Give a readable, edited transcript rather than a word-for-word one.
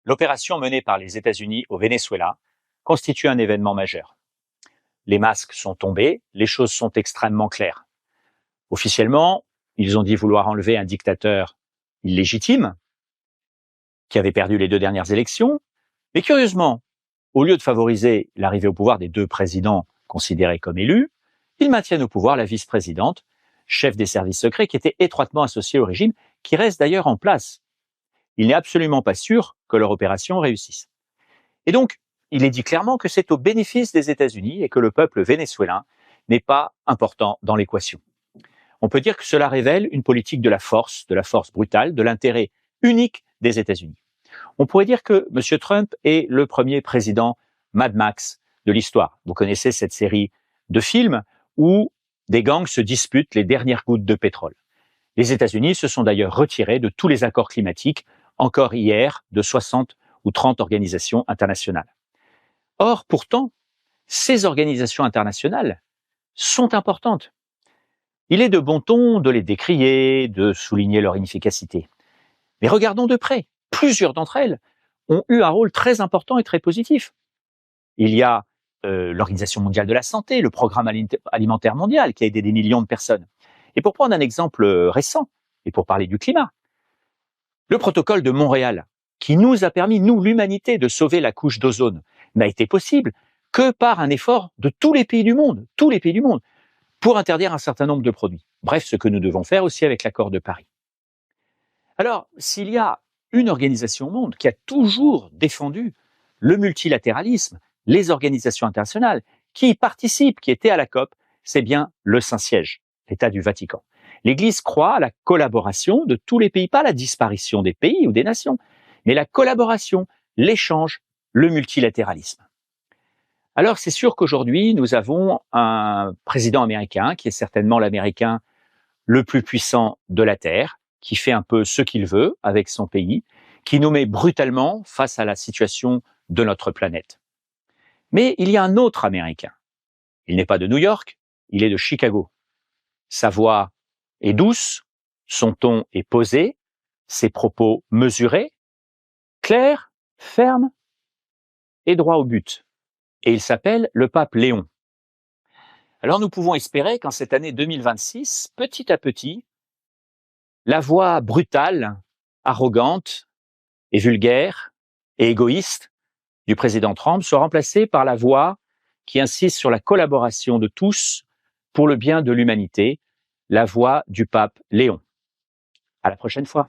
L'opération menée par les États-Unis au Venezuela constitue un événement majeur. Les masques sont tombés, les choses sont extrêmement claires. Officiellement, ils ont dit vouloir enlever un dictateur illégitime qui avait perdu les 2 dernières élections. Mais curieusement, au lieu de favoriser l'arrivée au pouvoir des 2 présidents considérés comme élus, ils maintiennent au pouvoir la vice-présidente, chef des services secrets, qui était étroitement associée au régime, qui reste d'ailleurs en place. Il n'est absolument pas sûr que leur opération réussisse. Et donc, il est dit clairement que c'est au bénéfice des États-Unis et que le peuple vénézuélien n'est pas important dans l'équation. On peut dire que cela révèle une politique de la force brutale, de l'intérêt unique des États-Unis. On pourrait dire que M. Trump est le premier président Mad Max de l'histoire. Vous connaissez cette série de films où des gangs se disputent les dernières gouttes de pétrole. Les États-Unis se sont d'ailleurs retirés de tous les accords climatiques, encore hier, de 60 ou 30 organisations internationales. Or, pourtant, ces organisations internationales sont importantes. Il est de bon ton de les décrier, de souligner leur inefficacité. Mais regardons de près. Plusieurs d'entre elles ont eu un rôle très important et très positif. Il y a l'Organisation mondiale de la santé, le Programme alimentaire mondial qui a aidé des millions de personnes. Et pour prendre un exemple récent, et pour parler du climat, le protocole de Montréal, qui nous a permis, nous, l'humanité, de sauver la couche d'ozone, n'a été possible que par un effort de tous les pays du monde, pour interdire un certain nombre de produits. Bref, ce que nous devons faire aussi avec l'accord de Paris. Alors, s'il y a une organisation au monde qui a toujours défendu le multilatéralisme, les organisations internationales, qui y participent, qui étaient à la COP, c'est bien le Saint-Siège, l'État du Vatican. L'Église croit à la collaboration de tous les pays, pas la disparition des pays ou des nations, mais la collaboration, l'échange, le multilatéralisme. Alors c'est sûr qu'aujourd'hui, nous avons un président américain qui est certainement l'Américain le plus puissant de la Terre, qui fait un peu ce qu'il veut avec son pays, qui nous met brutalement face à la situation de notre planète. Mais il y a un autre Américain. Il n'est pas de New York, il est de Chicago. Sa voix est douce, son ton est posé, ses propos mesurés, clairs, fermes et droit au but. Et il s'appelle le pape Léon. Alors nous pouvons espérer qu'en cette année 2026, petit à petit, la voix brutale, arrogante et vulgaire et égoïste du président Trump soit remplacée par la voix qui insiste sur la collaboration de tous pour le bien de l'humanité, la voix du pape Léon. À la prochaine fois.